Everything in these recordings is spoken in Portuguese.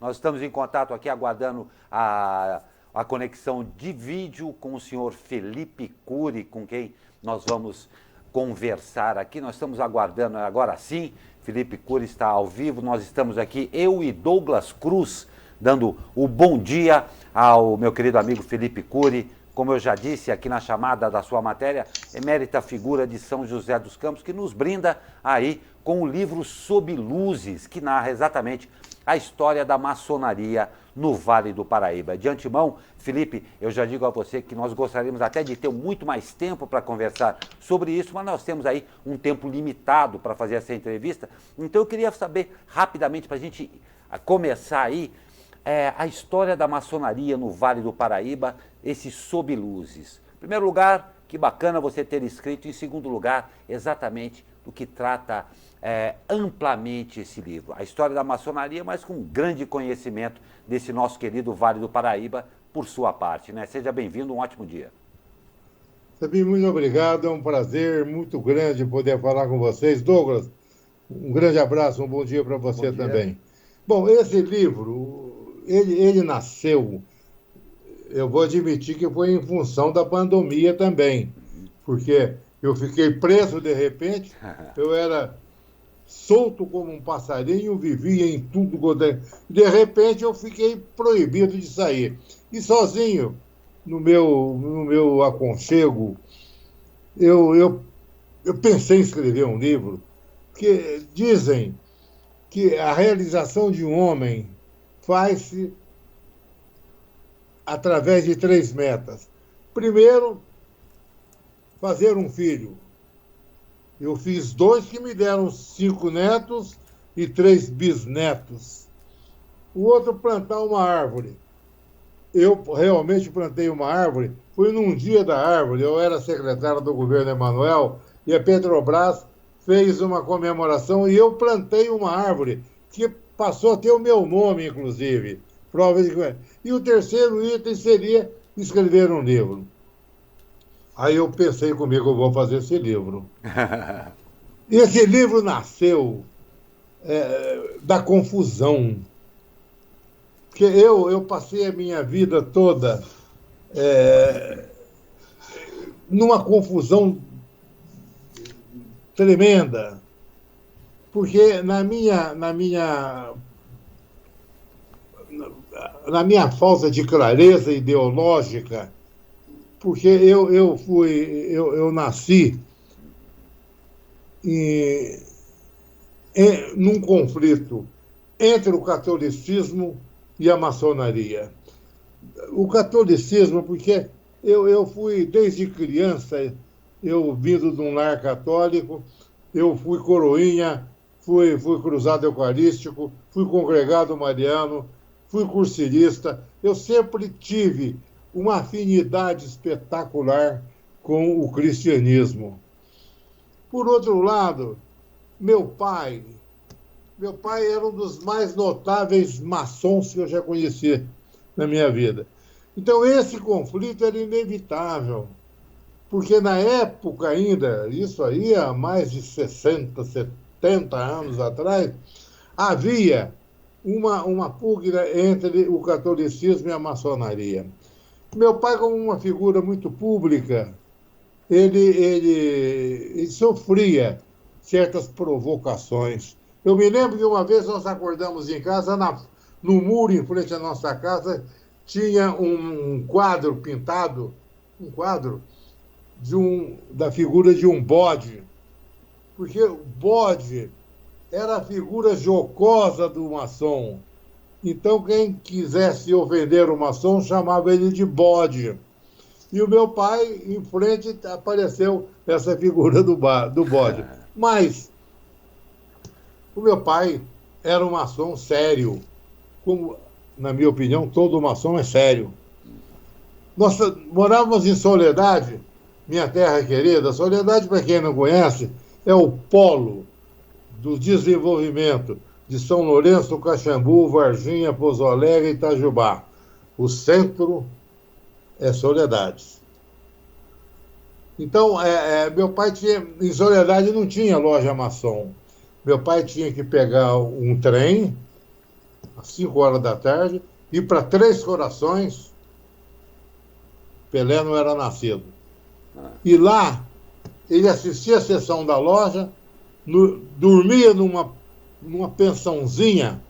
Nós estamos em contato aqui, aguardando a conexão de vídeo com o senhor Felipe Cury, com quem nós vamos conversar aqui. Nós estamos aguardando agora sim. Felipe Cury está ao vivo. Nós estamos aqui, eu e Douglas Cruz, dando o bom dia ao meu querido amigo Felipe Cury. Como eu já disse aqui na chamada da sua matéria, emérita figura de São José dos Campos, que nos brinda aí com o livro Sob Luzes, que narra exatamente a história da maçonaria no Vale do Paraíba. De antemão, Felipe, eu já digo a você que nós gostaríamos até de ter muito mais tempo para conversar sobre isso, mas nós temos aí um tempo limitado para fazer essa entrevista. Então eu queria saber rapidamente, para a gente começar aí, a história da maçonaria no Vale do Paraíba, esse Sob Luzes. Em primeiro lugar, que bacana você ter escrito. Em segundo lugar, exatamente do que trata amplamente esse livro. A história da maçonaria, mas com grande conhecimento desse nosso querido Vale do Paraíba, por sua parte, né? Seja bem-vindo, um ótimo dia. Sabine, muito obrigado, é um prazer muito grande poder falar com vocês. Douglas, um grande abraço, um bom dia para você também. Bom, esse livro, ele nasceu, eu vou admitir que foi em função da pandemia também, porque eu fiquei preso de repente, eu era solto como um passarinho, vivia em tudo, de repente eu fiquei proibido de sair. E sozinho, no meu aconchego, eu pensei em escrever um livro, que dizem que a realização de um homem faz-se através de 3 metas. Primeiro, fazer um filho. Eu fiz 2 que me deram 5 netos e 3 bisnetos. O outro, plantar uma árvore. Eu realmente plantei uma árvore. Foi num dia da árvore, eu era secretário do governo Emanuel, e a Petrobras fez uma comemoração e eu plantei uma árvore que passou a ter o meu nome, inclusive. Prova de que... E o terceiro item seria escrever um livro. Aí eu pensei comigo, eu vou fazer esse livro. E esse livro nasceu da confusão. Porque eu passei a minha vida toda numa confusão tremenda. Porque na minha falta de clareza ideológica, porque eu nasci num conflito entre o catolicismo e a maçonaria. O catolicismo, porque eu fui, desde criança, eu vindo de um lar católico, eu fui coroinha, fui cruzado eucarístico, fui congregado mariano, fui cursirista, eu sempre tive uma afinidade espetacular com o cristianismo. Por outro lado, meu pai era um dos mais notáveis maçons que eu já conheci na minha vida. Então, esse conflito era inevitável, porque na época ainda, isso aí há mais de 60, 70 anos atrás, havia uma pugna entre o catolicismo e a maçonaria. Meu pai, como uma figura muito pública, ele sofria certas provocações. Eu me lembro que uma vez nós acordamos em casa, no muro em frente à nossa casa, tinha um quadro pintado, da figura de um bode, porque o bode era a figura jocosa do maçom. Então, quem quisesse ofender o maçom chamava ele de bode. E o meu pai, em frente, apareceu essa figura do bode. Mas o meu pai era um maçom sério. Como, na minha opinião, todo maçom é sério. Nós morávamos em Soledade, minha terra querida. Soledade, para quem não conhece, é o polo do desenvolvimento de São Lourenço do Caxambu, Varginha, Pouso Alegre e Itajubá. O centro é Soledade. Então, meu pai tinha... Em Soledade não tinha loja maçom. Meu pai tinha que pegar um trem às 5 horas da tarde, e para Três Corações, Pelé não era nascido. E lá, ele assistia a sessão da loja, dormia numa pensãozinha,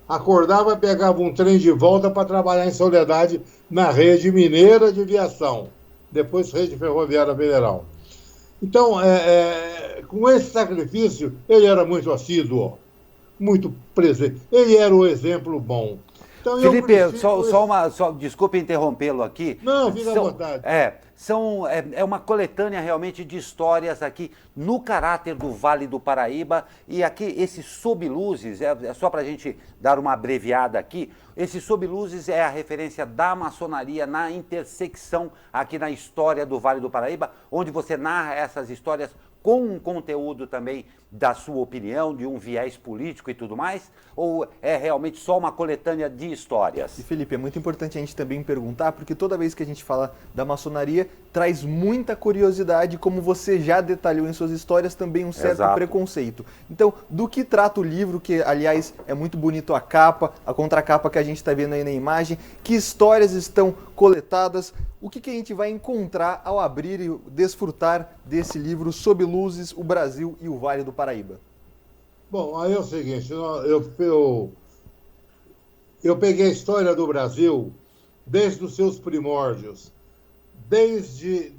acordava e pegava um trem de volta para trabalhar em Soledade na rede mineira de viação, depois rede ferroviária federal. Então, com esse sacrifício, ele era muito assíduo, muito presente. Ele era o exemplo bom. Então, Felipe, desculpe interrompê-lo aqui. Não, fica à vontade. É uma coletânea realmente de histórias aqui no caráter do Vale do Paraíba. E aqui, esse Sob Luzes, só para a gente dar uma abreviada aqui, esse Sob Luzes é a referência da maçonaria na intersecção aqui na história do Vale do Paraíba, onde você narra essas histórias com um conteúdo também da sua opinião, de um viés político e tudo mais? Ou é realmente só uma coletânea de histórias? E Felipe, é muito importante a gente também perguntar, porque toda vez que a gente fala da maçonaria, traz muita curiosidade, como você já detalhou em suas histórias, também um certo preconceito. Então, do que trata o livro, que aliás é muito bonito a capa, a contracapa que a gente está vendo aí na imagem, que histórias estão coletadas, o que a gente vai encontrar ao abrir e desfrutar desse livro Sob Luzes, o Brasil e o Vale do Paraíba? Bom, aí é o seguinte, eu peguei a história do Brasil desde os seus primórdios, desde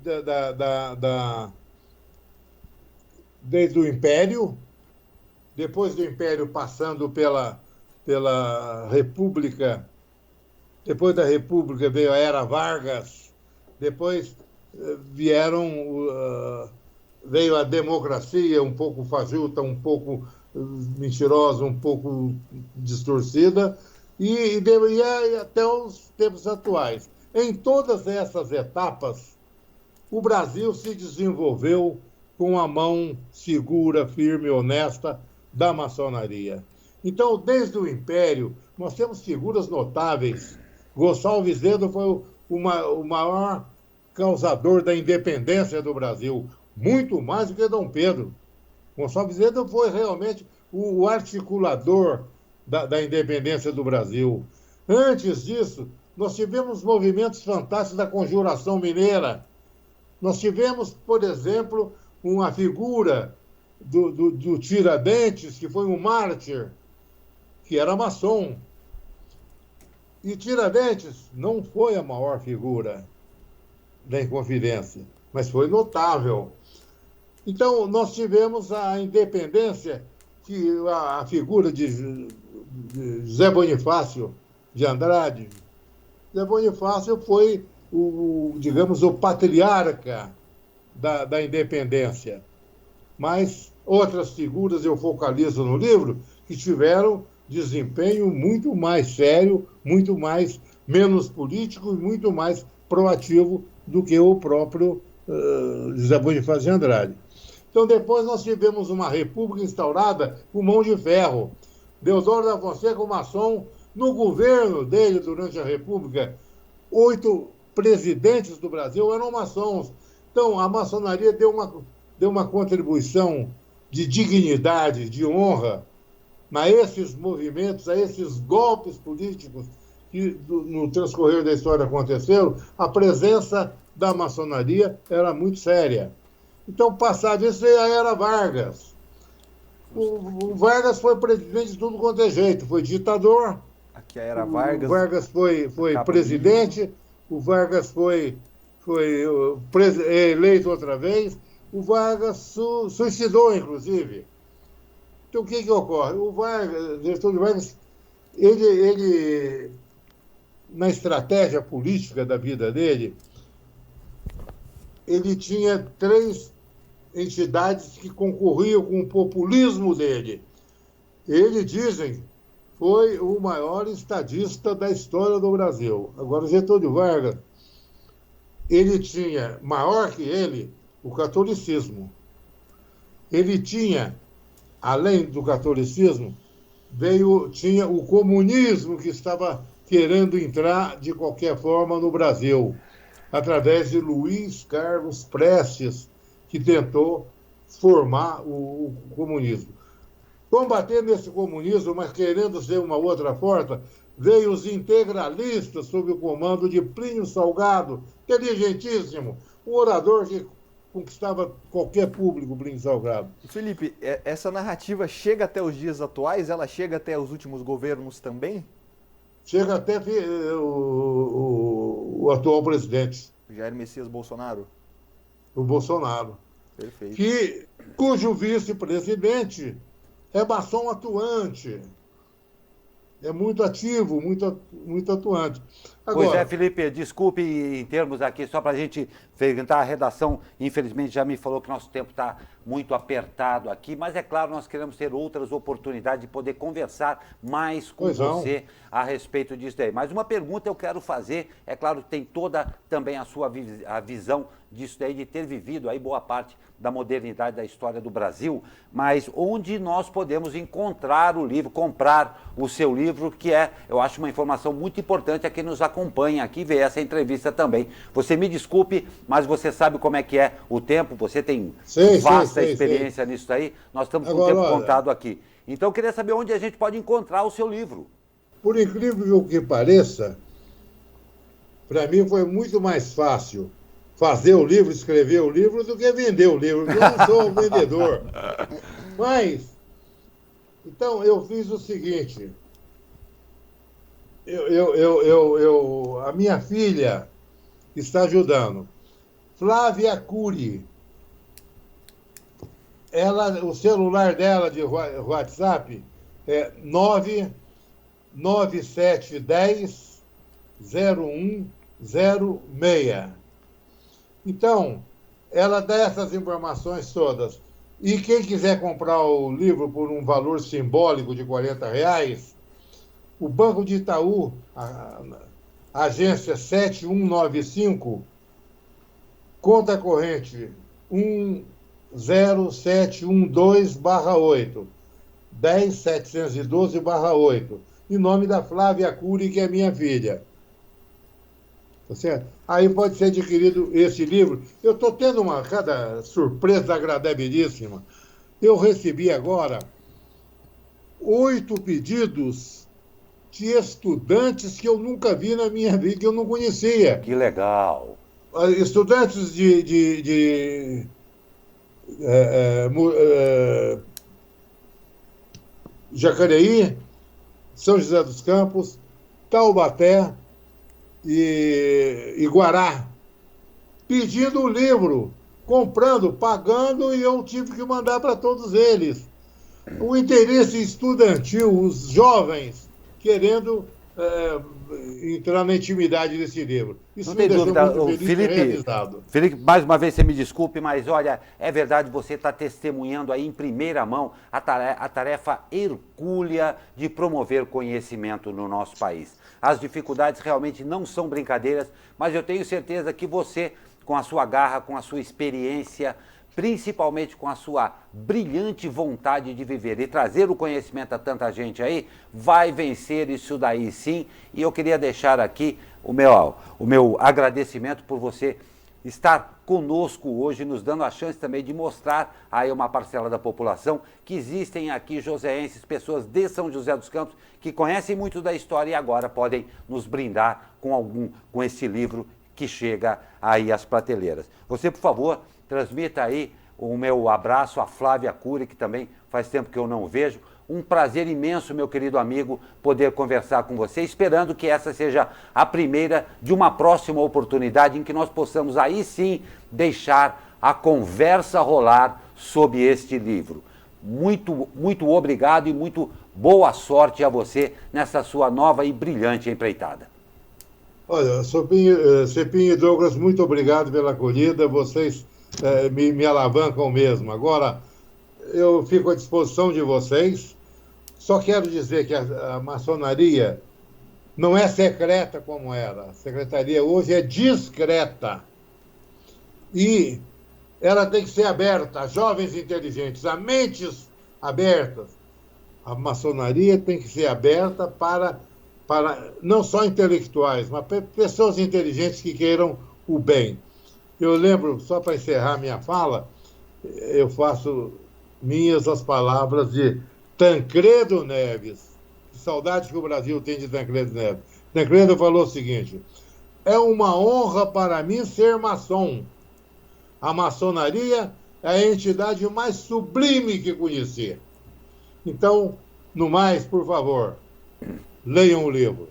o Império, depois do Império passando pela República, depois da República veio a Era Vargas, depois veio a democracia, um pouco fajuta, um pouco mentirosa, um pouco distorcida, e até os tempos atuais. Em todas essas etapas, o Brasil se desenvolveu com a mão segura, firme e honesta da maçonaria. Então, desde o Império, nós temos figuras notáveis. Gonçalves Zeno foi o maior causador da independência do Brasil, muito mais do que Dom Pedro. Gonçalves Zeno foi realmente o articulador da independência do Brasil. Antes disso, nós tivemos movimentos fantásticos da Conjuração Mineira. Nós tivemos, por exemplo, uma figura do Tiradentes, que foi um mártir, que era maçom. E Tiradentes não foi a maior figura da Inconfidência, mas foi notável. Então, nós tivemos a independência, que a figura de José Bonifácio de Andrade. José Bonifácio foi, digamos, o patriarca da independência. Mas outras figuras eu focalizo no livro que tiveram desempenho muito mais sério, muito menos político e muito mais proativo do que o próprio José Bonifácio de Andrade. Então, depois nós tivemos uma república instaurada com mão de ferro. Deodoro da Fonseca, o maçom, no governo dele, durante a República, 8 presidentes do Brasil eram maçons. Então, a maçonaria deu uma contribuição de dignidade, de honra, a esses movimentos, a esses golpes políticos que no transcorrer da história aconteceram. A presença da maçonaria era muito séria. Então, passado isso, veio a Era Vargas. O Vargas foi presidente de tudo quanto é jeito, foi ditador. Aqui a Era Vargas. O Vargas foi presidente, o Vargas foi eleito outra vez, o Vargas suicidou, inclusive. Então, o que ocorre? O Getúlio Vargas, ele, na estratégia política da vida dele, ele tinha 3 entidades que concorriam com o populismo dele. Ele, dizem, foi o maior estadista da história do Brasil. Agora, Getúlio Vargas, ele tinha, maior que ele, o catolicismo. Ele tinha, além do catolicismo, tinha o comunismo que estava querendo entrar de qualquer forma no Brasil, através de Luiz Carlos Prestes, que tentou formar o comunismo. Combatendo esse comunismo, mas querendo ser uma outra força, veio os integralistas sob o comando de Plínio Salgado, inteligentíssimo, um orador que conquistava qualquer público, Plínio Salgado. Felipe, essa narrativa chega até os dias atuais? Ela chega até os últimos governos também? Chega até o atual presidente. Jair Messias Bolsonaro? O Bolsonaro. Perfeito. Cujo vice-presidente é maçom atuante. É muito ativo, muito atuante. Agora, pois é, Felipe, desculpe em termos aqui, só para a gente perguntar, a redação, infelizmente, já me falou que nosso tempo está muito apertado aqui, mas é claro, nós queremos ter outras oportunidades de poder conversar mais com você a respeito disso daí. Mas uma pergunta eu quero fazer, é claro que tem toda também a visão disso daí, de ter vivido aí boa parte da modernidade da história do Brasil, mas onde nós podemos encontrar o livro, comprar o seu livro, que é, eu acho, uma informação muito importante a quem nos acompanha aqui, vê essa entrevista também. Você me desculpe, mas você sabe como é que é o tempo, você tem vasta experiência nisso daí, nós estamos com o tempo contado aqui. Então eu queria saber onde a gente pode encontrar o seu livro. Por incrível que pareça, para mim foi muito mais fácil fazer o livro, escrever o livro, do que vender o livro, porque eu não sou vendedor. Mas, então, eu fiz o seguinte, a minha filha está ajudando, Flávia Cury, o celular dela de WhatsApp é 99710-0106. Então, ela dá essas informações todas. E quem quiser comprar o livro por um valor simbólico de R$40, o Banco de Itaú, a agência 7195, conta corrente 10712/8, 10712/8, em nome da Flávia Cury, que é minha filha. Tá certo? Aí pode ser adquirido esse livro. Eu estou tendo cada surpresa agradabilíssima. Eu recebi agora 8 pedidos de estudantes que eu nunca vi na minha vida, que eu não conhecia. Que legal! Estudantes de Jacareí, São José dos Campos, Taubaté e Guará, pedindo o livro, comprando, pagando, e eu tive que mandar para todos eles. O interesse estudantil, os jovens querendo entrar na intimidade desse livro. Isso não tem dúvida, Felipe, mais uma vez você me desculpe, mas olha, é verdade, você está testemunhando aí em primeira mão a tarefa hercúlea de promover conhecimento no nosso país. As dificuldades realmente não são brincadeiras, mas eu tenho certeza que você, com a sua garra, com a sua experiência, principalmente com a sua brilhante vontade de viver e trazer o conhecimento a tanta gente aí, vai vencer isso daí sim. E eu queria deixar aqui o meu agradecimento por você estar conosco hoje, nos dando a chance também de mostrar aí uma parcela da população que existem aqui joseenses, pessoas de São José dos Campos, que conhecem muito da história e agora podem nos brindar com esse livro que chega aí às prateleiras. Você, por favor, transmita aí o meu abraço à Flávia Cury, que também faz tempo que eu não vejo. Um prazer imenso, meu querido amigo, poder conversar com você, esperando que essa seja a primeira de uma próxima oportunidade em que nós possamos aí sim deixar a conversa rolar sobre este livro. Muito, muito obrigado e muito boa sorte a você nessa sua nova e brilhante empreitada. Olha, Cepinho e Douglas, muito obrigado pela acolhida, vocês me alavancam mesmo. Agora, eu fico à disposição de vocês. Só quero dizer que a maçonaria não é secreta como era. A secretaria hoje é discreta. E ela tem que ser aberta a jovens inteligentes, a mentes abertas. A maçonaria tem que ser aberta para não só intelectuais, mas pessoas inteligentes que queiram o bem. Eu lembro, só para encerrar minha fala, eu faço minhas as palavras de Tancredo Neves. Que saudade que o Brasil tem de Tancredo Neves. Tancredo falou o seguinte: é uma honra para mim ser maçom. A maçonaria é a entidade mais sublime que conheci. Então, no mais, por favor, leiam o livro.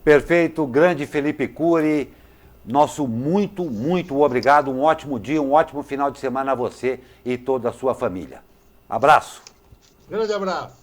Perfeito, grande Felipe Cury, nosso muito, muito obrigado, um ótimo dia, um ótimo final de semana a você e toda a sua família. Abraço. Grande abraço.